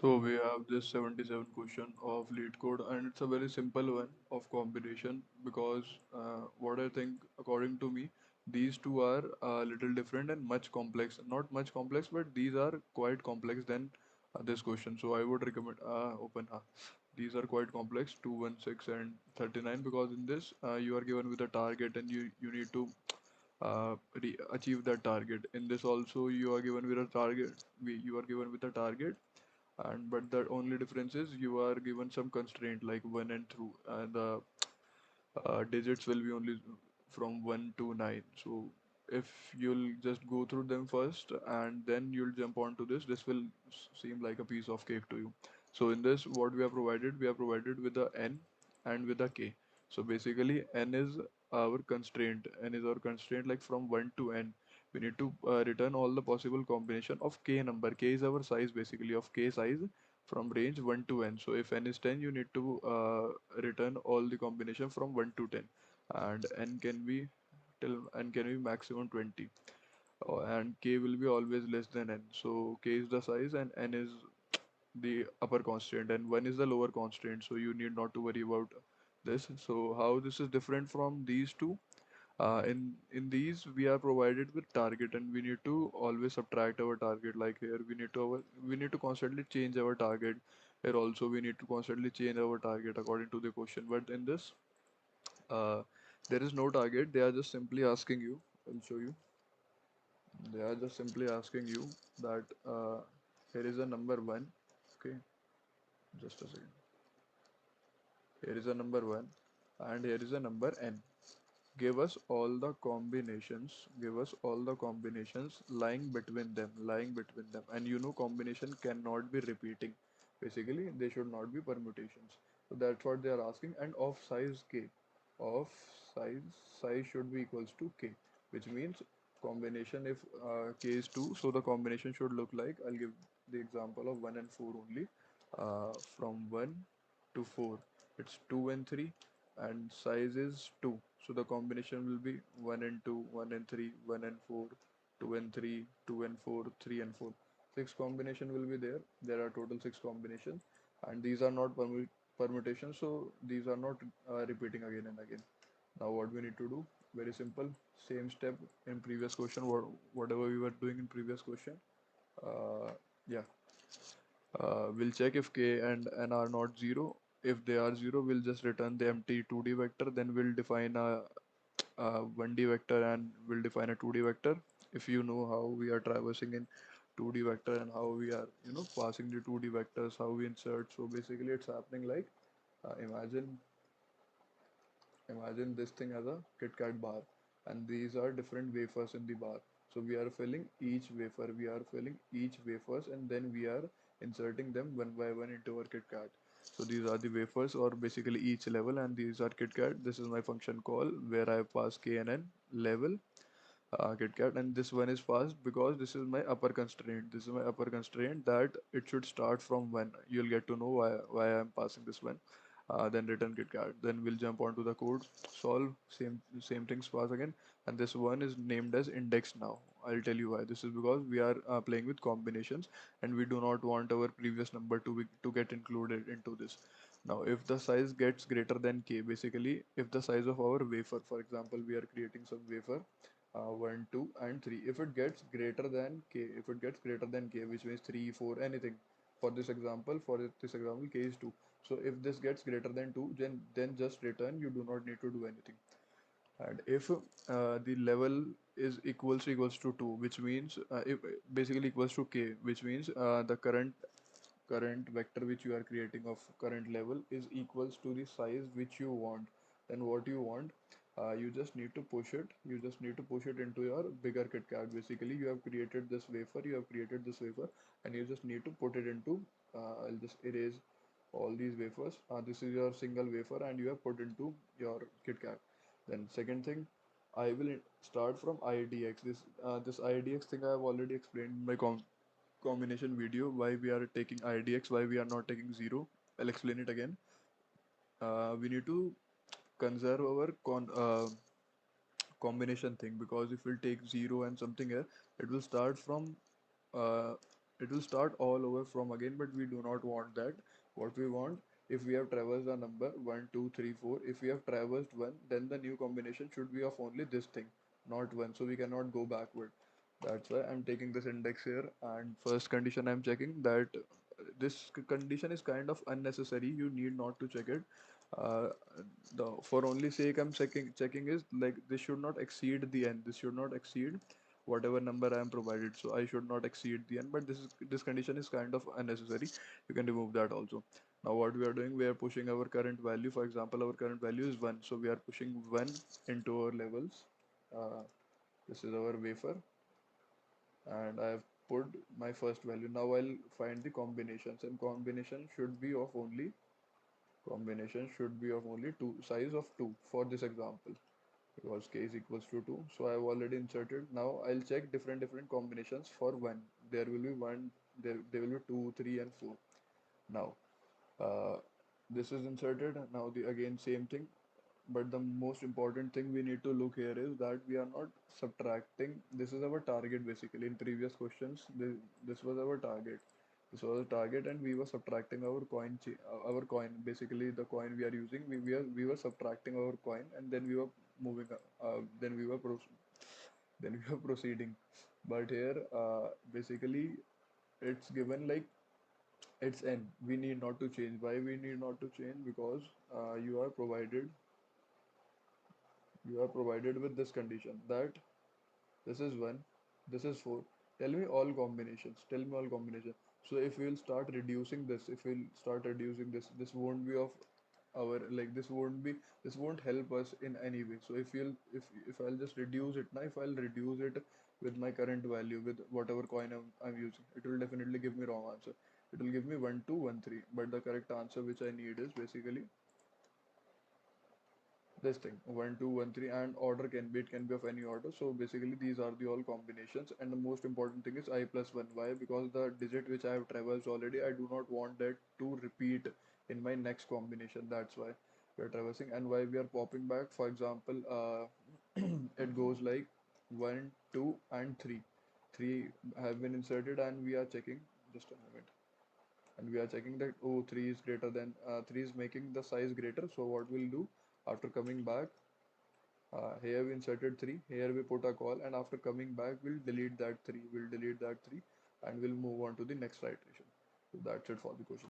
So we have this 77 question of Leetcode, and it's a very simple one of combination because what I think, according to me, these two are a little different and much complex. Not much complex, but these are quite complex than this question. So I would recommend open. These are quite complex, 216 and 39, because in this you are given with a target and you need to achieve that target. In this also you are given with a target. You are given with a target, and but the only difference is you are given some constraint like one and through, and the digits will be only from 1 to 9. So if you'll just go through them first and then you'll jump onto this will seem like a piece of cake to you. So in this, what we are provided with a n and with a k. So basically n is our constraint. N is our constraint, like from 1 to n we need to return all the possible combination of k number. K is our size, basically, of k size from range 1 to n. So if n is 10, you need to return all the combination from 1 to 10, and n can be till n can be maximum 20. And k will be always less than n. So k is the size and n is the upper constraint and 1 is the lower constraint. So you need not to worry about this. So how this is different from these two? In these we are provided with target and we need to always subtract our target. Like here we need to constantly change our target. Here also we need to constantly change our target according to the question. But in this, uh, there is no target. They are just simply asking you. I'll show you. They are just simply asking you that here is a number one. Okay, just a second. Here is a number one, and here is a number n. Give us all the combinations lying between them, and you know combination cannot be repeating. Basically they should not be permutations. So that's what they are asking. And of size k, of size should be equals to k, which means combination, if k is 2, so the combination should look like, I'll give the example of 1 and 4 only. From 1 to 4, it's 2 and 3, and size is 2. So the combination will be 1 and 2, 1 and 3, 1 and 4, 2 and 3, 2 and 4, 3 and 4. Six combination will be there. There are total six combinations, and these are not permutations, so these are not repeating again and again. Now what we need to do? Very simple. Same step in previous question. Whatever we were doing in previous question. Yeah. We'll check if k and n are not 0. If they are 0, we'll just return the empty 2D vector. Then we'll define a 1D vector and we'll define a 2D vector. If you know how we are traversing in 2D vector and how we are, passing the 2D vectors, how we insert. So basically, it's happening like, imagine this thing as a KitKat bar, and these are different wafers in the bar. So we are filling each wafers, and then we are inserting them one by one into our KitKat. So these are the wafers, or basically each level, and these are KitKat. This is my function call where I pass k and n level KitKat, and this one is fast because this is my upper constraint. This is my upper constraint that it should start from one. You'll get to know why I'm passing this one. Then return KitKat. Then we'll jump onto the code, solve, same things pass again, and this one is named as index now. I'll tell you why. This is because we are playing with combinations, and we do not want our previous number to get included into this. Now, if the size gets greater than k, basically, if the size of our wafer, for example, we are creating some wafer 1, 2, and 3. If it gets greater than k, which means 3, 4, anything. For this example, k is 2. So if this gets greater than 2, then just return. You do not need to do anything. And if the level is equals to 2, which means if basically equals to k, which means the current vector which you are creating of current level is equals to the size which you want. Then what you want, you just need to push it. You just need to push it into your bigger KitKat. Basically, you have created this wafer. And you just need to put it into. I'll just erase all these wafers. This is your single wafer, and you have put into your KitKat. Then second thing, I will start from IDX. This IDX thing I have already explained in my combination video, why we are taking IDX, why we are not taking 0. I'll explain it again. We need to conserve our combination thing, because if we'll take 0 and something here, it will start from uh, it will start all over from again, but we do not want that. What we want, if we have traversed a number 1 2 3 4, if we have traversed 1, then the new combination should be of only this thing, not 1, so we cannot go backward. That's why I'm taking this index here, and first condition I'm checking that this condition is kind of unnecessary, you need not to check it. uh, the for only sake I'm checking is like this should not exceed the n, this should not exceed whatever number I am provided, so I should not exceed the n, but this condition is kind of unnecessary, you can remove that also. Now what we are doing, we are pushing our current value, for example our current value is 1, so we are pushing 1 into our levels. uh, this is our wafer, and I have put my first value. Now I'll find the combinations, and combination should be of only two, size of 2 for this example, because k is equals to 2, so I have already inserted. Now I'll check different combinations for 1. There will be 1, there will be 2 3 and 4. Now uh, this is inserted. Now the again same thing, but the most important thing we need to look here is that we are not subtracting. This is our target basically. In previous questions, this was our target. This was the target, and we were subtracting our our coin. Basically, the coin we are using, we were subtracting our coin, and then we were moving. Then we were then we were proceeding. But here, basically, it's given like it's n. We need not to change. Why we need not to change? Because you are provided with this condition that this is 1, this is 4. Tell me all combinations. Tell me all combinations. So if we'll start reducing this, if we'll start reducing this, this won't be of our like this won't help us in any way. So if I'll just reduce it now, if I'll reduce it with my current value with whatever coin I'm using, it will definitely give me wrong answer. It will give me 1213. But the correct answer which I need is basically this thing 1213, and order can be, it can be of any order. So basically these are the all combinations, and the most important thing is I plus 1. Why? Because the digit which I have traversed already, I do not want that to repeat in my next combination. That's why we are traversing. And why we are popping back, for example, it goes like 1 2 and 3. 3 have been inserted, and we are checking, just a moment, and we are checking that, oh, 3 is greater than 3 is making the size greater. So what we'll do, after coming back, here we inserted 3, here we put a call, and after coming back we'll delete that 3, and we'll move on to the next iteration. So that's it for the question.